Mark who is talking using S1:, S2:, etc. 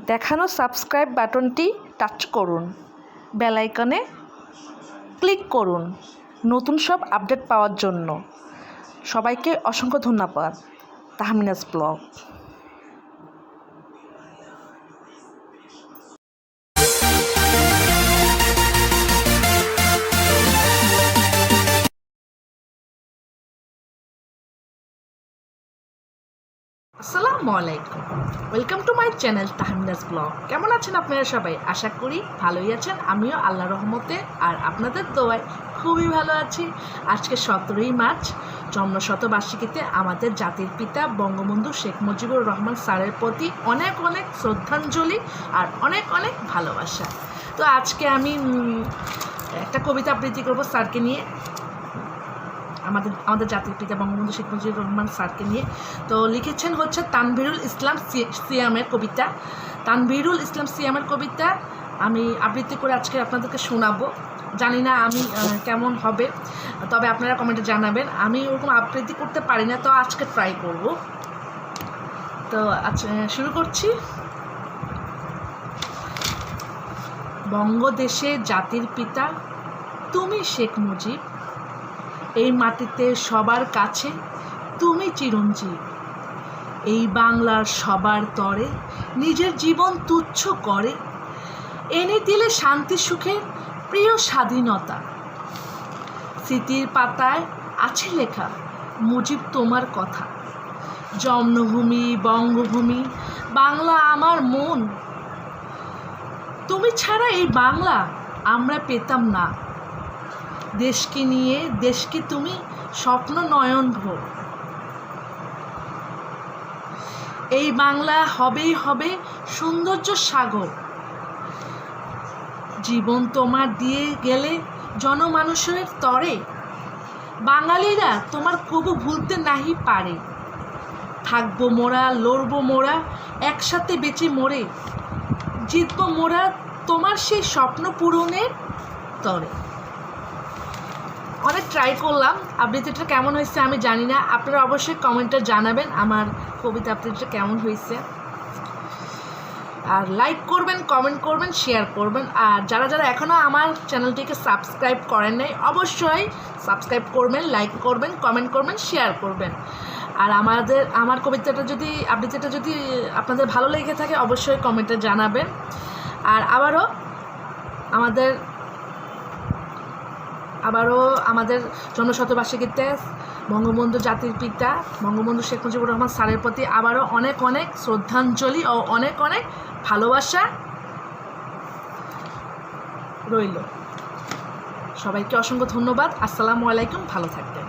S1: দেখানো সাবস্ক্রাইব বাটনটি টাচ করুন, বেল আইকনে ক্লিক করুন নতুন সব আপডেট পাওয়ার জন্য। সবাইকে অসংখ্য ধন্যবাদ। তাহমিনাস ব্লগ। আসসালামু আলাইকুম, welcome to my channel Tahmina's blog. কেমন আছেন আপনারা সবাই? আশা করি ভালোই আছেন। আমিও আল্লাহ রহমতে আর আপনাদের দোয়ায় খুবই ভালো আছি। আজকে 17ই মার্চ জন্মশতবার্ষিকীতে আমাদের জাতির পিতা বঙ্গবন্ধু শেখ মুজিবুর রহমান স্যারের প্রতি অনেক অনেক শ্রদ্ধাঞ্জলি আর অনেক অনেক ভালোবাসা। তো আজকে আমি একটা কবিতা আবৃত্তি করবো স্যারকে নিয়ে, আমাদের জাতির পিতা বঙ্গবন্ধু শেখ মুজিবুর রহমান স্যারকে নিয়ে। তো লিখেছেন হচ্ছে তানভীরুল ইসলাম সিয়ামের কবিতা। তানভীরুল ইসলাম সিয়ামের কবিতা আমি আবৃত্তি করে আজকে আপনাদেরকে শোনাবো। জানি না আমি কেমন হবে, তবে আপনারা কমেন্টে জানাবেন। আমি ওরকম আবৃত্তি করতে পারি না, তো আজকে ট্রাই করব। তো আচ্ছা, শুরু করছি। বঙ্গদেশে জাতির পিতা তুমি শেখ মুজিব, এই মাটিতে সবার কাছে তুমি চিরঞ্জীব। এই বাংলার সবার তরে নিজের জীবন তুচ্ছ করে এনে দিলে শান্তি সুখের প্রিয় স্বাধীনতা। স্মৃতির পাতায় আছে লেখা মুজিব তোমার কথা। জন্মভূমি বঙ্গভূমি বাংলা আমার মন, তুমি ছাড়া এই বাংলা আমরা পেতাম না। দেশকে নিয়ে দেশকে তুমি স্বপ্ন নয়ন ভোর। এই বাংলা হবেই হবে সৌন্দর্য সাগর। জীবন তোমার দিয়ে গেলে জনমানুষের তরে বাঙালিরা তোমার কবু ভুলতে নাহি পারে। থাকবো মোরা, লড়বো মোরা, একসাথে বেঁচে মরে জিতবো মোরা তোমার সেই স্বপ্ন পূরণের তরে। অনেক ট্রাই করলাম, আবৃত্তিটা কেমন হয়েছে আমি জানি না। আপনারা অবশ্যই কমেন্টে জানাবেন আমার কবিতা আবৃত্তিটা কেমন হয়েছে। আর লাইক করবেন, কমেন্ট করবেন, শেয়ার করবেন। আর যারা যারা এখনও আমার চ্যানেলটিকে সাবস্ক্রাইব করেন নাই অবশ্যই সাবস্ক্রাইব করবেন, লাইক করবেন, কমেন্ট করবেন, শেয়ার করবেন। আর আমার কবিতাটা আবৃত্তিটা যদি আপনাদের ভালো লেগে থাকে অবশ্যই কমেন্টে জানাবেন। আর আবারও আমাদের জন্মশতবার্ষিকীতে বঙ্গবন্ধু জাতির পিতা বঙ্গবন্ধু শেখ মুজিবুর রহমান স্যারের প্রতি আবারও অনেক অনেক শ্রদ্ধাঞ্জলি ও অনেক অনেক ভালোবাসা রইল। সবাইকে অসংখ্য ধন্যবাদ। আসসালামু আলাইকুম, ভালো থাকবেন।